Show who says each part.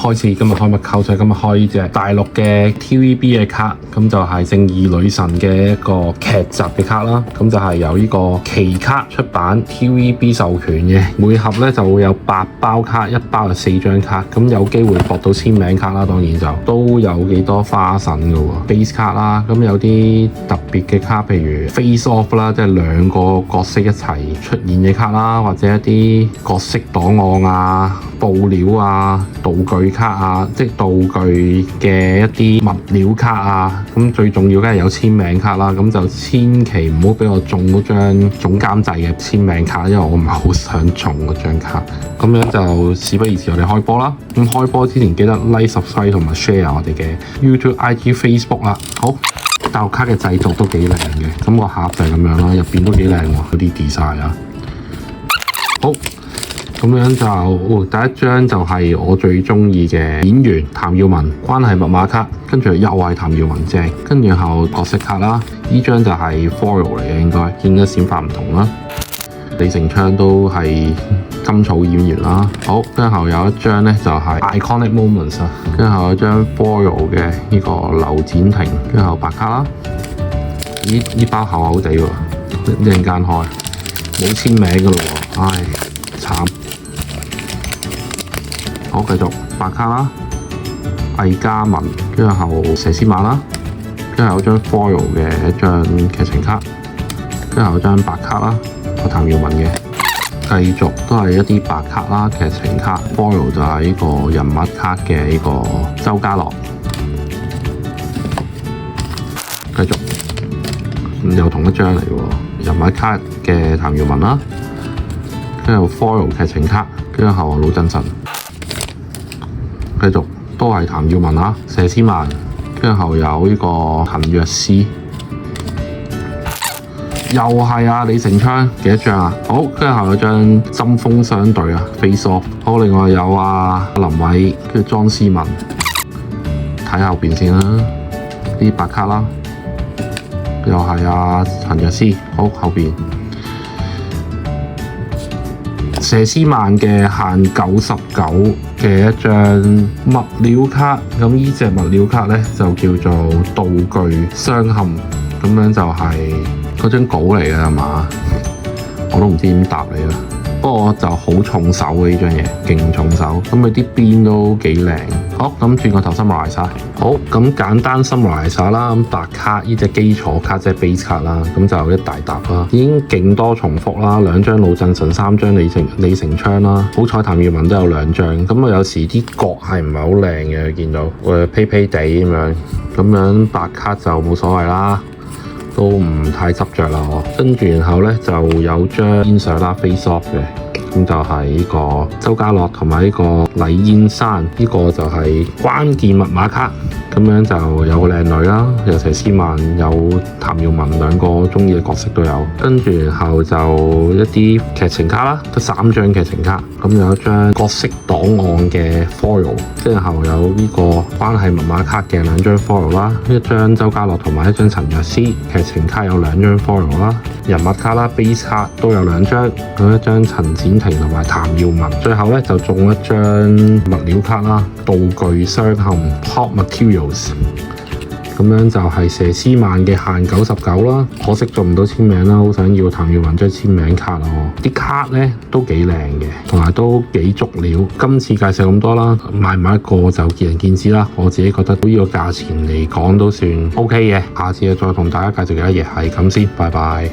Speaker 1: 開始今日開乜扣？所以今日開呢隻大陸嘅 TVB 嘅卡，咁就係正義女神嘅一個劇集嘅卡啦。咁就係由呢個奇卡出版 TVB 授權嘅，每盒咧就會有8包卡，一包就4張卡，咁有機會博到簽名卡啦。當然就都有幾多花神㗎喎 ，base 卡啦，咁有啲特別嘅卡，譬如 face off 啦，即係2個角色一齊出現嘅卡啦，或者一啲角色檔案啊、布料啊、道具卡啊，即係道具嘅一啲物料卡啊。咁最重要梗係有簽名卡啦，咁就千祈唔好俾我中嗰張總監製嘅簽名卡，因為我唔係好想中嗰張卡。咁樣就事不宜遲，我哋開波啦。咁開波之前記得 like、subscribe 同埋 share 我哋嘅 YouTube、IG、Facebook 啦。好。大陸卡嘅製作都幾靚嘅，咁個盒就係咁樣啦，入邊都幾靚喎，嗰啲 design 啊。好，咁樣就第一張就係我最中意嘅演員譚耀文關係密碼卡，跟住又係譚耀文正，跟住後角色卡啦，呢張就係 foil 嚟嘅，應該見得閃發唔同啦。李成昌都係甘草演員啦。好，跟後有一張咧就係 iconic moments 啊，跟後有一張 foil 嘅呢個劉展廷，跟後白卡啦。呢包厚厚地喎，一陣間開冇簽名㗎咯喎，唉慘。好，繼續白卡啦，魏嘉文，跟後佘詩曼啦，跟後有張 foil 嘅一張劇情卡，跟後有張白卡啦。我譚耀文嘅，繼續都係一啲白卡啦，劇情卡 foil 就係呢個人物卡嘅呢個周家樂，繼續又同一張嚟喎，人物卡嘅譚耀文啦，跟住 foil 劇情卡，跟住後魯振臣，繼續都係譚耀文啦，佘詩曼，跟住後有呢個陳若思。又係啊，李成昌幾多張啊？好，跟住後有張針鋒相對啊 ，face off。好，另外有啊林偉，跟住莊思文。睇後邊先啦，啲白卡啦，又係啊陳若思。好，後邊佘詩曼嘅限99嘅一張物料卡，咁呢隻物料卡咧就叫做道具鑲嵌，咁樣就係、嗰張稿嚟嘅係嘛？我都唔知點答你啦。不過就好重手嘅呢張嘢，勁重手。咁佢啲邊都幾靚。好，咁轉個頭 summarize 晒。好，咁簡單 summarize 晒啦。咁白卡呢隻基礎卡即係 base 卡啦，咁就一大沓啦。已經勁多重複啦，兩張魯振臣，3張李成昌啦。好彩譚耀文都有2張。咁啊有時啲角係唔係好靚嘅，見到披披地咁樣。咁樣白卡就冇所謂啦。都唔太執着啦，跟住然後咧就有張煙相啦 face off 嘅，咁就係呢個周家樂同埋呢個黎燕珊，呢個就係關鍵密碼卡，咁樣就有個靚女啦，有佘詩曼，有譚耀文，兩個中意嘅角色都有，跟住然後就一啲劇情卡啦，得3張劇情卡，咁有一張角色檔案嘅 foil， 之後有呢個關係密碼卡嘅2張 foil 啦，一張周家樂同埋一張陳若思，劇情卡有2張 foil 啦，人物卡啦 base 卡都有2張，咁一張陳展廷同埋譚耀文，最後咧就中一張物料卡啦，道具鑲嵌 top materials， 咁樣就係佘詩曼嘅限99啦，可惜做唔到簽名啦，好想要譚耀文張簽名卡咯。啲卡咧都幾靚嘅，同埋都幾足料。今次介紹咁多啦，買唔買一個就見仁見智啦。我自己覺得呢個價錢嚟講都算 OK 嘅，下次再同大家介紹其他嘢，係咁先，拜拜。